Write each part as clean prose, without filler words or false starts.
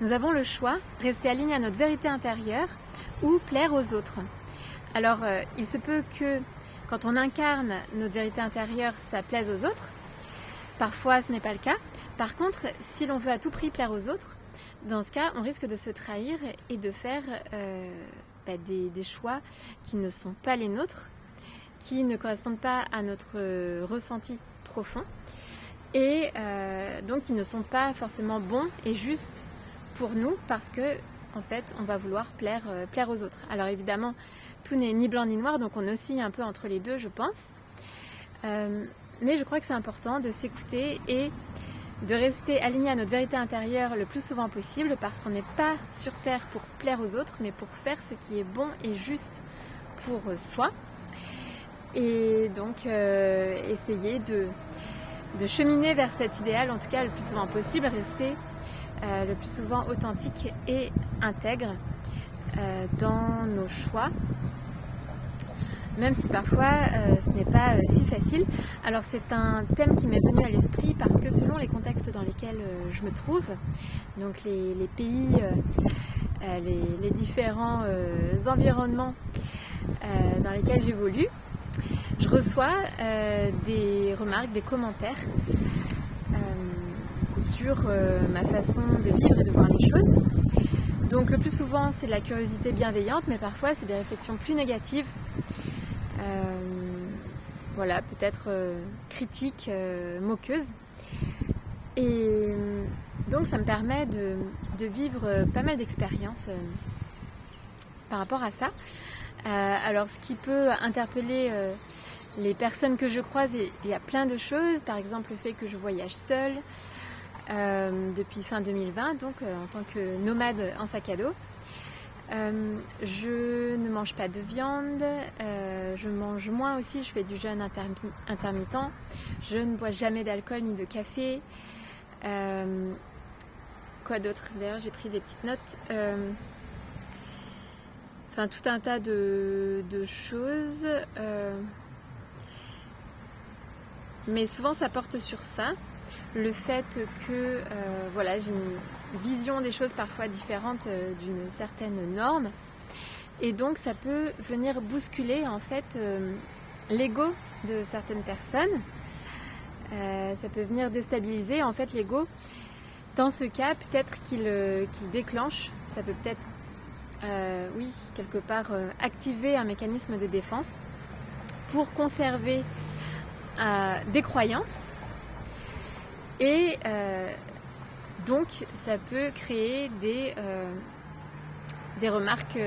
nous avons le choix, rester alignés à notre vérité intérieure ou plaire aux autres. Alors, il se peut que quand on incarne notre vérité intérieure, ça plaise aux autres. Parfois, ce n'est pas le cas. Par contre, si l'on veut à tout prix plaire aux autres, dans ce cas, on risque de se trahir et de faire des choix qui ne sont pas les nôtres, qui ne correspondent pas à notre ressenti profond et donc qui ne sont pas forcément bons et justes pour nous parce que en fait, on va vouloir plaire aux autres. Alors évidemment, tout n'est ni blanc ni noir, donc on oscille un peu entre les deux, je pense. Mais je crois que c'est important de s'écouter et de rester aligné à notre vérité intérieure le plus souvent possible parce qu'on n'est pas sur Terre pour plaire aux autres, mais pour faire ce qui est bon et juste pour soi. Et donc, essayer de cheminer vers cet idéal, en tout cas le plus souvent possible, rester le plus souvent authentique et intègre dans nos choix. Même si parfois ce n'est pas si facile. Alors c'est un thème qui m'est venu à l'esprit parce que selon les contextes dans lesquels je me trouve, donc les pays, les différents environnements dans lesquels j'évolue, je reçois des remarques, des commentaires sur ma façon de vivre et de voir les choses. Donc le plus souvent c'est de la curiosité bienveillante, mais parfois c'est des réflexions plus négatives. Voilà, peut-être critique, moqueuse. Et donc ça me permet de vivre pas mal d'expériences par rapport à ça. Alors ce qui peut interpeller les personnes que je croise, il y a plein de choses. Par exemple le fait que je voyage seule depuis fin 2020, donc en tant que nomade en sac à dos. Je ne mange pas de viande, je mange moins aussi, je fais du jeûne intermittent, je ne bois jamais d'alcool ni de café. Quoi d'autre? D'ailleurs j'ai pris des petites notes. Enfin tout un tas de choses. Mais souvent ça porte sur ça. Le fait que voilà, j'ai une vision des choses parfois différente d'une certaine norme et donc ça peut venir bousculer en fait l'ego de certaines personnes, ça peut venir déstabiliser en fait l'ego. Dans ce cas peut-être qu'il déclenche, ça peut peut-être oui quelque part activer un mécanisme de défense pour conserver des croyances. Et donc ça peut créer des remarques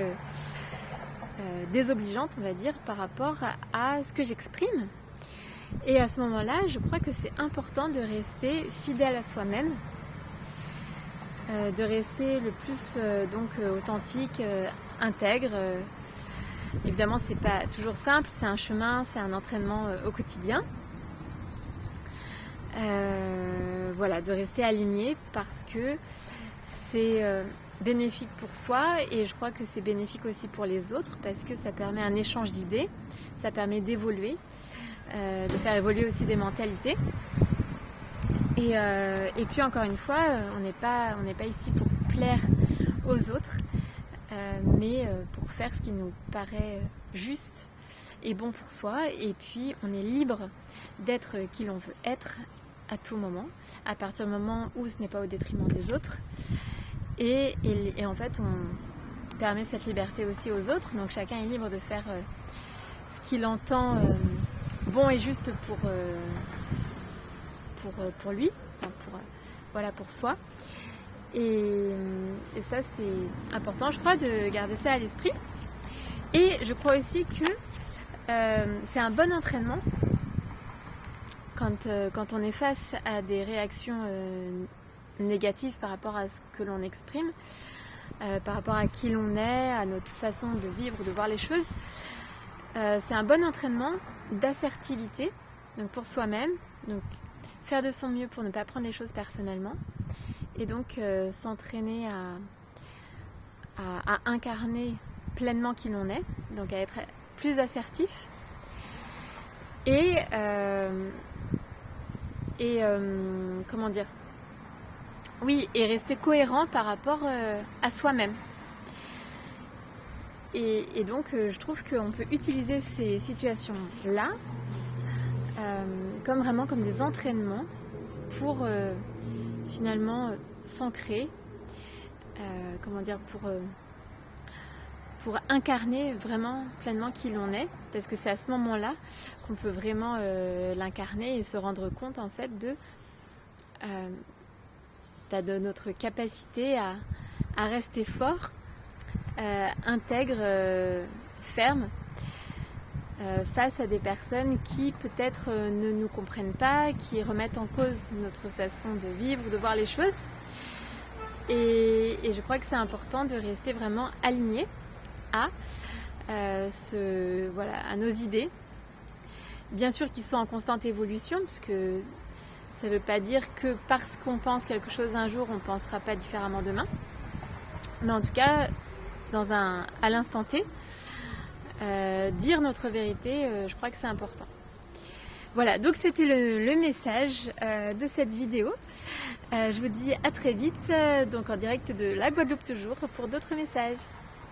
désobligeantes, on va dire, par rapport à ce que j'exprime. Et à ce moment-là, je crois que c'est important de rester fidèle à soi-même, de rester le plus donc authentique, intègre. Évidemment, c'est pas toujours simple, c'est un chemin, c'est un entraînement au quotidien. Voilà, de rester aligné parce que c'est bénéfique pour soi et je crois que c'est bénéfique aussi pour les autres parce que ça permet un échange d'idées, ça permet d'évoluer, de faire évoluer aussi des mentalités. Et puis encore une fois, on n'est pas ici pour plaire aux autres, mais pour faire ce qui nous paraît juste et bon pour soi. Et puis on est libre d'être qui l'on veut être à tout moment, à partir du moment où ce n'est pas au détriment des autres. Et en fait, on permet cette liberté aussi aux autres. Donc chacun est libre de faire ce qu'il entend bon et juste pour lui, enfin pour soi. Et ça, c'est important, je crois, de garder ça à l'esprit. Et je crois aussi que c'est un bon entraînement quand on est face à des réactions négatives par rapport à ce que l'on exprime, par rapport à qui l'on est, à notre façon de vivre, de voir les choses. C'est un bon entraînement d'assertivité, donc pour soi-même, donc faire de son mieux pour ne pas prendre les choses personnellement, et donc s'entraîner à incarner pleinement qui l'on est, donc à être plus assertif. Et comment dire, Oui, et rester cohérent par rapport à soi-même. Et donc, je trouve qu'on peut utiliser ces situations-là comme des entraînements pour finalement s'ancrer, pour incarner vraiment pleinement qui l'on est, parce que c'est à ce moment-là qu'on peut vraiment l'incarner et se rendre compte en fait de notre capacité à rester fort, intègre, ferme, face à des personnes qui peut-être ne nous comprennent pas, qui remettent en cause notre façon de vivre, de voir les choses. Et je crois que c'est important de rester vraiment aligné à nos idées, bien sûr qu'ils sont en constante évolution, puisque ça ne veut pas dire que parce qu'on pense quelque chose un jour, on ne pensera pas différemment demain, mais en tout cas à l'instant T, dire notre vérité, je crois que c'est important. Voilà, donc c'était le message de cette vidéo. Je vous dis à très vite, donc en direct de la Guadeloupe toujours, pour d'autres messages.